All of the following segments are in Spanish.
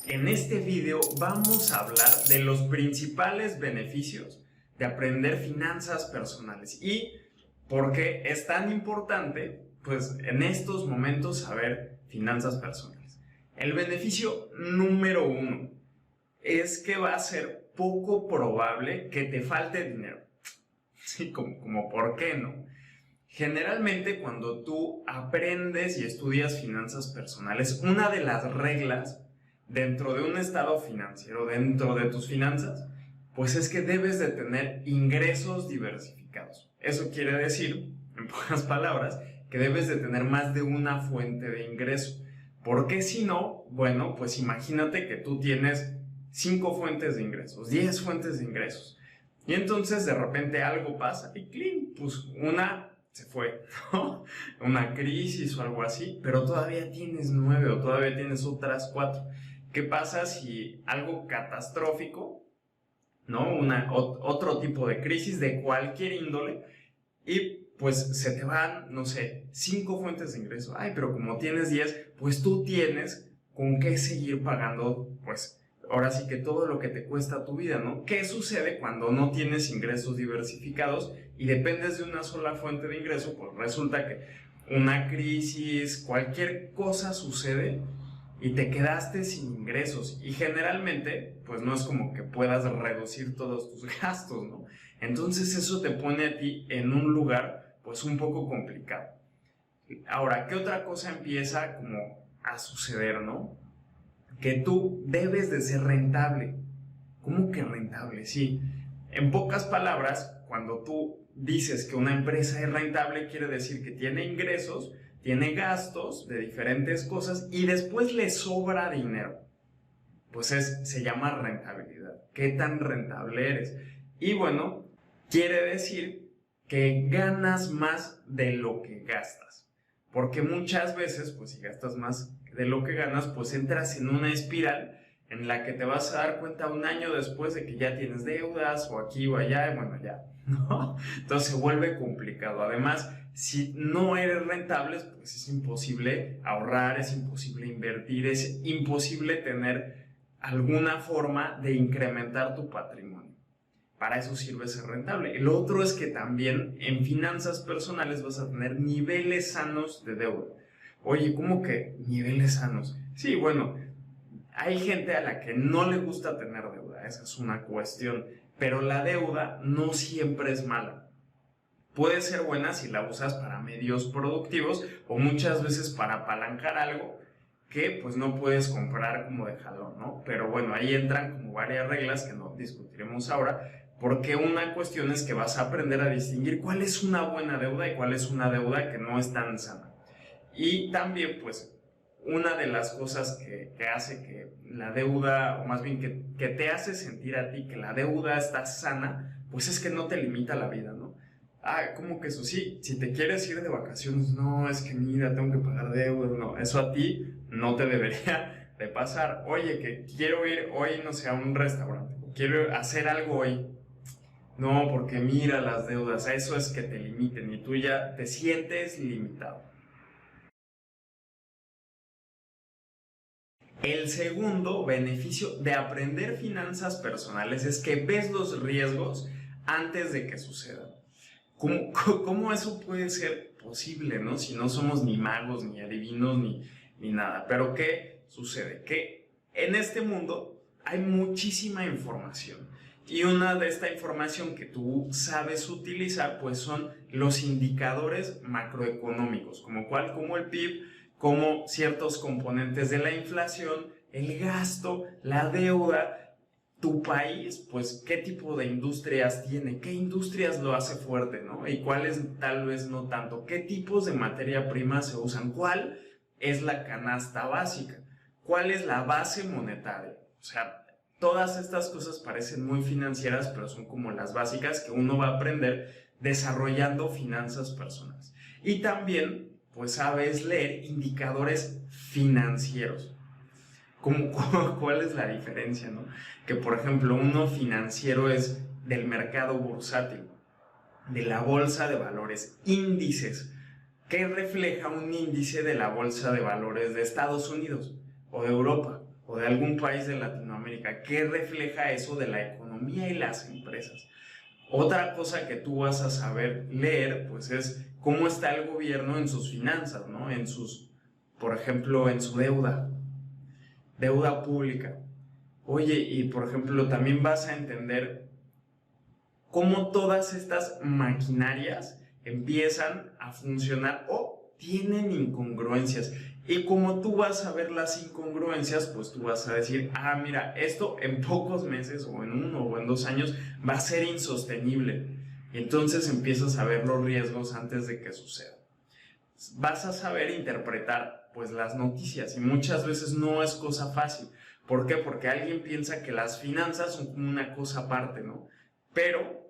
En este video vamos a hablar de los principales beneficios de aprender finanzas personales y por qué es tan importante, pues, en estos momentos saber finanzas personales. El beneficio número uno es que va a ser poco probable que te falte dinero. Sí, como ¿por qué no? Generalmente cuando tú aprendes y estudias finanzas personales, una de las reglas dentro de un estado financiero, dentro de tus finanzas, pues es que debes de tener ingresos diversificados. Eso quiere decir, en pocas palabras, que debes de tener más de una fuente de ingreso. Porque si no, bueno, pues imagínate que tú tienes 5 fuentes de ingresos, 10 fuentes de ingresos. Y entonces de repente algo pasa y ¡clean! Pues una se fue, ¿no? Una crisis o algo así, pero todavía tienes 9 o todavía tienes otras 4. ¿Qué pasa si algo catastrófico, ¿no? Otro tipo de crisis de cualquier índole y pues se te van, no sé, 5 fuentes de ingreso? Ay, pero como tienes 10, pues tú tienes con qué seguir pagando, pues ahora sí que todo lo que te cuesta tu vida, ¿no? ¿Qué sucede cuando no tienes ingresos diversificados y dependes de una sola fuente de ingreso? Pues resulta que una crisis, cualquier cosa sucede y te quedaste sin ingresos y generalmente pues no es como que puedas reducir todos tus gastos, ¿no? Entonces eso te pone a ti en un lugar pues un poco complicado. Ahora, ¿qué otra cosa empieza como a suceder, no? Que tú debes de ser rentable. ¿Cómo que rentable? Sí. En pocas palabras, cuando tú dices que una empresa es rentable, quiere decir que tiene ingresos, tiene gastos de diferentes cosas y después le sobra dinero. Pues se llama rentabilidad. ¿Qué tan rentable eres? Y bueno, quiere decir que ganas más de lo que gastas. Porque muchas veces, pues si gastas más de lo que ganas, pues entras en una espiral en la que te vas a dar cuenta un año después de que ya tienes deudas o aquí o allá, y bueno, ya, ¿no? Entonces se vuelve complicado. Además, si no eres rentable, pues es imposible ahorrar, es imposible invertir, es imposible tener alguna forma de incrementar tu patrimonio. Para eso sirve ser rentable. El otro es que también en finanzas personales vas a tener niveles sanos de deuda. Oye, ¿cómo que niveles sanos? Sí, bueno, hay gente a la que no le gusta tener deuda, esa es una cuestión, pero la deuda no siempre es mala. Puede ser buena si la usas para medios productivos o muchas veces para apalancar algo que pues no puedes comprar como de jalón, ¿no? Pero bueno, ahí entran como varias reglas que no discutiremos ahora, porque una cuestión es que vas a aprender a distinguir cuál es una buena deuda y cuál es una deuda que no es tan sana. Y también pues una de las cosas que hace que la deuda, o más bien que te hace sentir a ti que la deuda está sana, pues es que no te limita la vida, ¿no? Ah, ¿cómo que eso? Sí, si te quieres ir de vacaciones, no, es que mira, tengo que pagar deudas, no, eso a ti no te debería de pasar. Oye, que quiero ir hoy, no sé, a un restaurante, quiero hacer algo hoy. No, porque mira las deudas, eso es que te limiten y tú ya te sientes limitado. El segundo beneficio de aprender finanzas personales es que ves los riesgos antes de que sucedan. ¿Cómo eso puede ser posible, no? Si no somos ni magos, ni adivinos, ni nada. Pero ¿qué sucede? Que en este mundo hay muchísima información. Y una de esta información que tú sabes utilizar, pues son los indicadores macroeconómicos, como el PIB, como ciertos componentes de la inflación, el gasto, la deuda, tu país, pues qué tipo de industrias tiene, qué industrias lo hace fuerte, ¿no? Y cuáles tal vez no tanto, qué tipos de materia prima se usan, cuál es la canasta básica, cuál es la base monetaria. O sea, todas estas cosas parecen muy financieras, pero son como las básicas que uno va a aprender desarrollando finanzas personales. Y también pues sabes leer indicadores financieros. ¿Cuál es la diferencia, no? Que por ejemplo uno financiero es del mercado bursátil, de la bolsa de valores, índices. ¿Qué refleja un índice de la bolsa de valores de Estados Unidos o de Europa? o de algún país de Latinoamérica, ¿qué refleja eso de la economía y las empresas? Otra cosa que tú vas a saber leer, pues es cómo está el gobierno en sus finanzas, ¿no? En sus, por ejemplo, en su deuda pública. Oye, y por ejemplo, también vas a entender cómo todas estas maquinarias empiezan a funcionar o tienen incongruencias. Y como tú vas a ver las incongruencias, pues tú vas a decir, ah, mira, esto en pocos meses o en 1 o en 2 años va a ser insostenible. Y entonces empiezas a ver los riesgos antes de que suceda. Vas a saber interpretar pues las noticias y muchas veces no es cosa fácil. ¿Por qué? Porque alguien piensa que las finanzas son como una cosa aparte, ¿no? Pero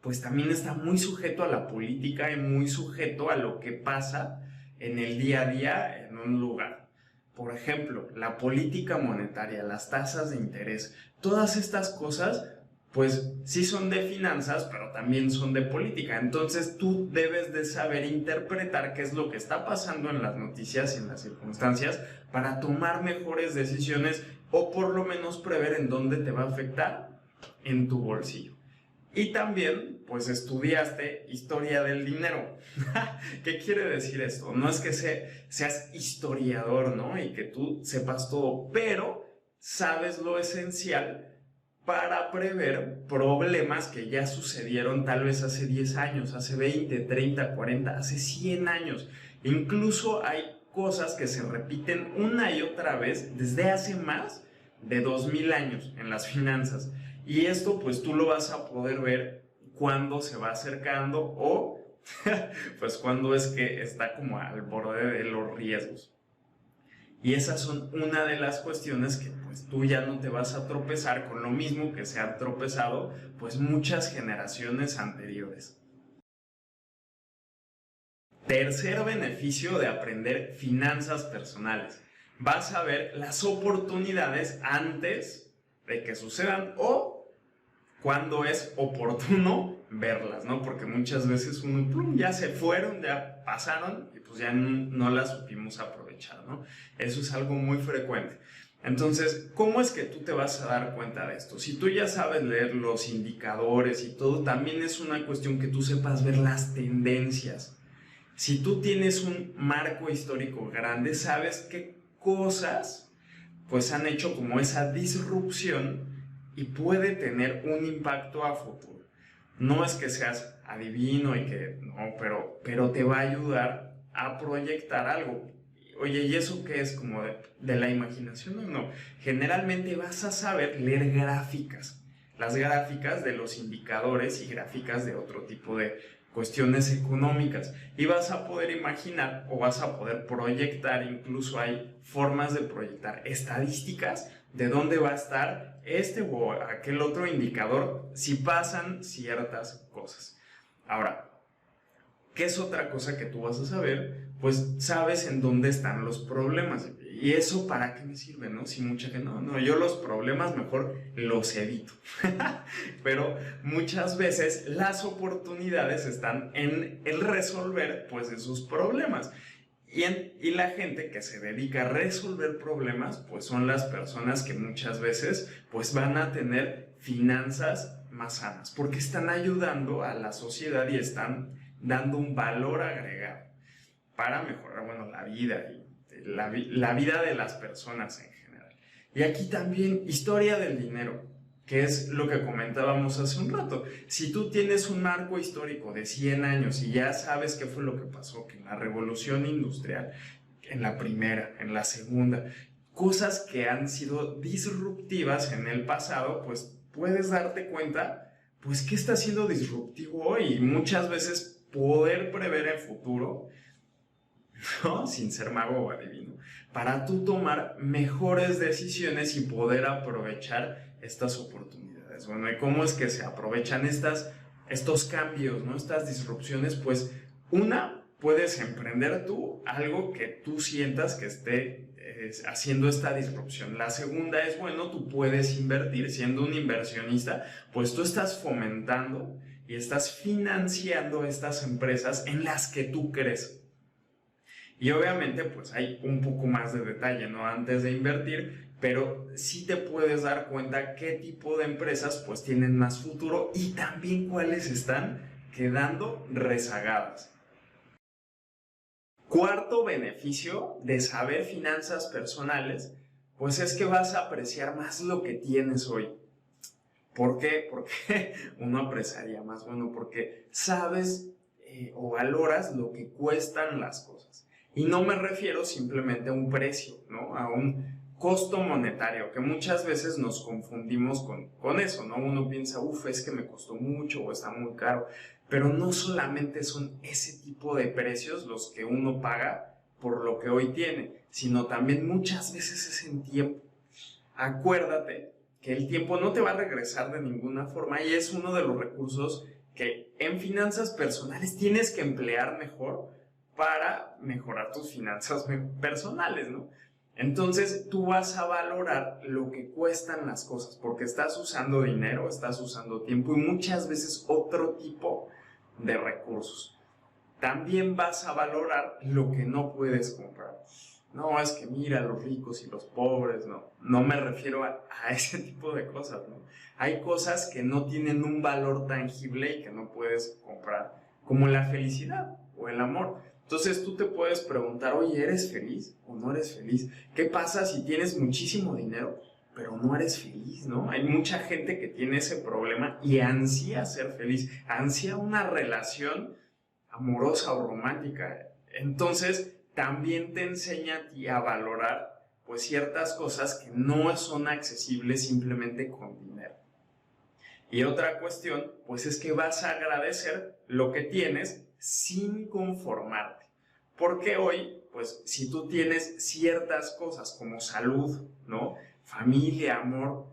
pues también está muy sujeto a la política y muy sujeto a lo que pasa en el día a día en un lugar. Por ejemplo, la política monetaria, las tasas de interés, todas estas cosas, pues sí son de finanzas, pero también son de política. Entonces tú debes de saber interpretar qué es lo que está pasando en las noticias y en las circunstancias para tomar mejores decisiones o por lo menos prever en dónde te va a afectar en tu bolsillo. Y también, pues estudiaste historia del dinero. ¿Qué quiere decir esto? No es que seas historiador, ¿no? Y que tú sepas todo, pero sabes lo esencial para prever problemas que ya sucedieron tal vez hace 10 años, hace 20, 30, 40, hace 100 años. Incluso hay cosas que se repiten una y otra vez desde hace más de 2000 años en las finanzas. Y esto pues tú lo vas a poder ver cuando se va acercando o pues cuando es que está como al borde de los riesgos. Y esas son una de las cuestiones que pues tú ya no te vas a tropezar con lo mismo que se han tropezado pues muchas generaciones anteriores. Tercer beneficio de aprender finanzas personales. Vas a ver las oportunidades antes de que sucedan o cuando es oportuno verlas, ¿no? Porque muchas veces uno, plum, ya se fueron, ya pasaron y pues ya no las supimos aprovechar, ¿no? Eso es algo muy frecuente. Entonces, ¿cómo es que tú te vas a dar cuenta de esto? Si tú ya sabes leer los indicadores y todo, también es una cuestión que tú sepas ver las tendencias. Si tú tienes un marco histórico grande, sabes qué cosas pues han hecho como esa disrupción y puede tener un impacto a futuro. No es que seas adivino y que no, pero te va a ayudar a proyectar algo. Oye, ¿y eso qué es? ¿Como de la imaginación o no? Generalmente vas a saber leer gráficas. Las gráficas de los indicadores y gráficas de otro tipo de cuestiones económicas. Y vas a poder imaginar o vas a poder proyectar, incluso hay formas de proyectar estadísticas de dónde va a estar este o aquel otro indicador si pasan ciertas cosas. Ahora, ¿qué es otra cosa que tú vas a saber? Pues sabes en dónde están los problemas. ¿Y eso para qué me sirve, no? Si mucha gente, no, yo los problemas mejor los evito. Pero muchas veces las oportunidades están en el resolver, pues, esos problemas. Y la gente que se dedica a resolver problemas, pues son las personas que muchas veces pues van a tener finanzas más sanas, porque están ayudando a la sociedad y están dando un valor agregado para mejorar, bueno, la vida y la vida de las personas en general. Y aquí también historia del dinero, que es lo que comentábamos hace un rato. Si tú tienes un marco histórico de 100 años y ya sabes qué fue lo que pasó, que en la revolución industrial, en la primera, en la segunda, cosas que han sido disruptivas en el pasado, pues puedes darte cuenta, pues qué está siendo disruptivo hoy y muchas veces poder prever el futuro, ¿no? Sin ser mago o adivino, para tú tomar mejores decisiones y poder aprovechar estas oportunidades. Bueno, ¿y cómo es que se aprovechan estos cambios, ¿no? Estas disrupciones? Pues una, puedes emprender tú algo que tú sientas que esté haciendo esta disrupción. La segunda es, bueno, tú puedes invertir. Siendo un inversionista, pues tú estás fomentando y estás financiando estas empresas en las que tú crees. Y obviamente pues hay un poco más de detalle, ¿no? Antes de invertir, pero sí te puedes dar cuenta qué tipo de empresas pues tienen más futuro y también cuáles están quedando rezagadas. Cuarto beneficio de saber finanzas personales, pues es que vas a apreciar más lo que tienes hoy. ¿Por qué? Porque uno apreciaría más, bueno, porque sabes o valoras lo que cuestan las cosas. Y no me refiero simplemente a un precio, ¿no? A un costo monetario, que muchas veces nos confundimos con eso, ¿no? Uno piensa, es que me costó mucho o está muy caro, pero no solamente son ese tipo de precios los que uno paga por lo que hoy tiene, sino también muchas veces es en tiempo. Acuérdate que el tiempo no te va a regresar de ninguna forma y es uno de los recursos que en finanzas personales tienes que emplear mejor para mejorar tus finanzas personales, ¿no? Entonces tú vas a valorar lo que cuestan las cosas porque estás usando dinero, estás usando tiempo y muchas veces otro tipo de recursos. También vas a valorar lo que no puedes comprar. No, es que mira, los ricos y los pobres, no me refiero a ese tipo de cosas, ¿no? Hay cosas que no tienen un valor tangible y que no puedes comprar, como la felicidad o el amor. Entonces tú te puedes preguntar, oye, ¿eres feliz o no eres feliz? ¿Qué pasa si tienes muchísimo dinero, pero no eres feliz, ¿no? Hay mucha gente que tiene ese problema y ansía ser feliz, ansía una relación amorosa o romántica. Entonces, también te enseña a ti a valorar pues ciertas cosas que no son accesibles simplemente con dinero. Y otra cuestión, pues es que vas a agradecer lo que tienes sin conformarte. Porque hoy, pues si tú tienes ciertas cosas como salud, ¿no? Familia, amor,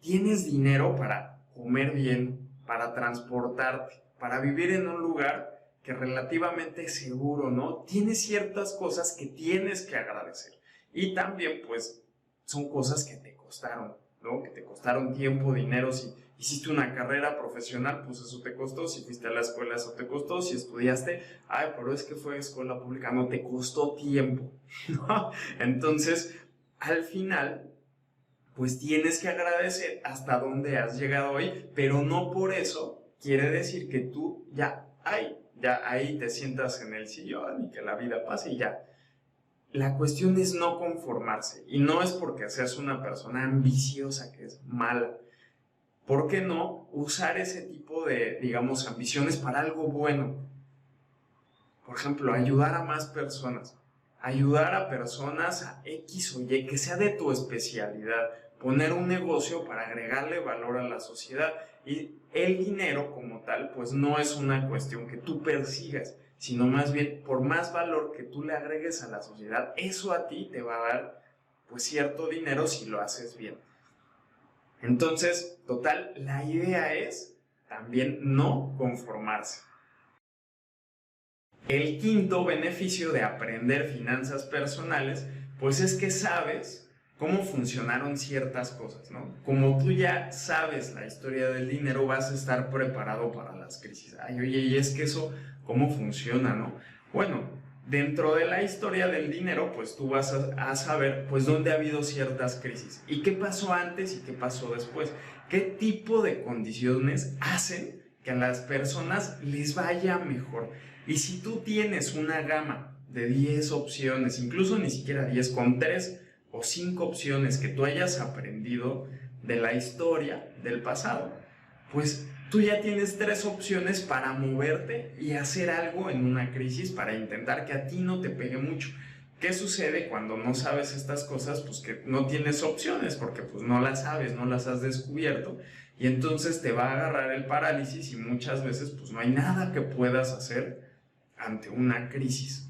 tienes dinero para comer bien, para transportarte, para vivir en un lugar que relativamente es seguro, ¿no? Tienes ciertas cosas que tienes que agradecer. Y también, pues, son cosas que te costaron, ¿no? Que te costaron tiempo, dinero. Si hiciste una carrera profesional, pues eso te costó. Si fuiste a la escuela, eso te costó. Si estudiaste, pero es que fue escuela pública, no, te costó tiempo, ¿no? Entonces, al final, pues tienes que agradecer hasta dónde has llegado hoy, pero no por eso quiere decir que tú ya ahí te sientas en el sillón y que la vida pase y ya. La cuestión es no conformarse y no es porque seas una persona ambiciosa que es mala. ¿Por qué no usar ese tipo de, digamos, ambiciones para algo bueno? Por ejemplo, ayudar a más personas. Ayudar a personas a X o Y, que sea de tu especialidad. Poner un negocio para agregarle valor a la sociedad. Y el dinero como tal, pues no es una cuestión que tú persigas, sino más bien por más valor que tú le agregues a la sociedad, eso a ti te va a dar pues cierto dinero si lo haces bien. Entonces, total, la idea es también no conformarse. El quinto beneficio de aprender finanzas personales, pues es que sabes cómo funcionaron ciertas cosas, ¿no? Como tú ya sabes la historia del dinero, vas a estar preparado para las crisis. Ay, oye, y es que eso, ¿cómo funciona, no? Bueno, dentro de la historia del dinero, pues tú vas a saber, pues, dónde ha habido ciertas crisis. ¿Y qué pasó antes y qué pasó después? ¿Qué tipo de condiciones hacen que a las personas les vaya mejor? Y si tú tienes una gama de 10 opciones, incluso ni siquiera 10, con 3 o 5 opciones que tú hayas aprendido de la historia del pasado, pues tú ya tienes 3 opciones para moverte y hacer algo en una crisis para intentar que a ti no te pegue mucho. ¿Qué sucede cuando no sabes estas cosas? Pues que no tienes opciones porque pues no las sabes, no las has descubierto y entonces te va a agarrar el parálisis y muchas veces pues no hay nada que puedas hacer ante una crisis.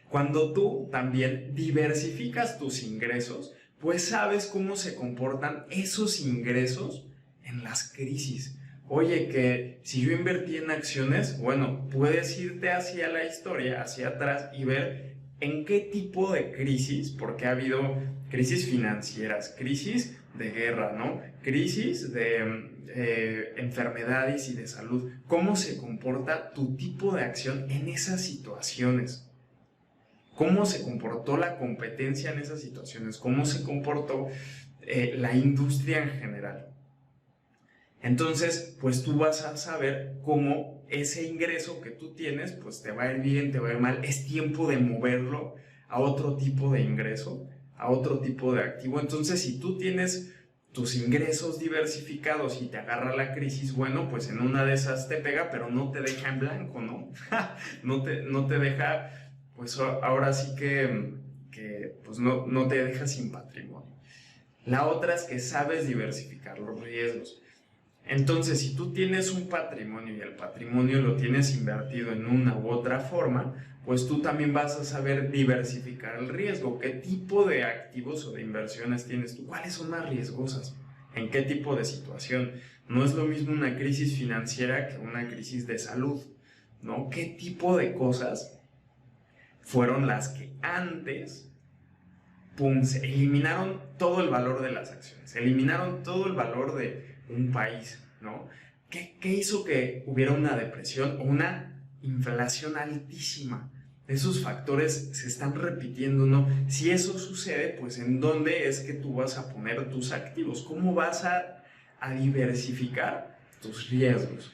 Cuando tú también diversificas tus ingresos, pues sabes cómo se comportan esos ingresos en las crisis. Oye, que si yo invertí en acciones, bueno, puedes irte hacia la historia, hacia atrás y ver en qué tipo de crisis, porque ha habido crisis financieras, crisis de guerra, ¿no? Crisis de enfermedades y de salud. ¿Cómo se comporta tu tipo de acción en esas situaciones? cómo se comportó la competencia en esas situaciones, cómo se comportó la industria en general. Entonces, pues tú vas a saber cómo ese ingreso que tú tienes, pues te va a ir bien, te va a ir mal. Es tiempo de moverlo a otro tipo de ingreso, a otro tipo de activo. Entonces, si tú tienes tus ingresos diversificados y te agarra la crisis, bueno, pues en una de esas te pega, pero no te deja en blanco, ¿no? no te deja, pues ahora sí que pues no te deja sin patrimonio. La otra es que sabes diversificar los riesgos. Entonces, si tú tienes un patrimonio y el patrimonio lo tienes invertido en una u otra forma, pues tú también vas a saber diversificar el riesgo. ¿Qué tipo de activos o de inversiones tienes tú? ¿Cuáles son más riesgosas? ¿En qué tipo de situación? No es lo mismo una crisis financiera que una crisis de salud, ¿no? ¿Qué tipo de cosas fueron las que antes, pum, se eliminaron todo el valor de las acciones, eliminaron todo el valor de un país, ¿no? ¿Qué hizo que hubiera una depresión o una inflación altísima? Esos factores se están repitiendo, ¿no? Si eso sucede, pues ¿en dónde es que tú vas a poner tus activos? ¿Cómo vas a diversificar tus riesgos?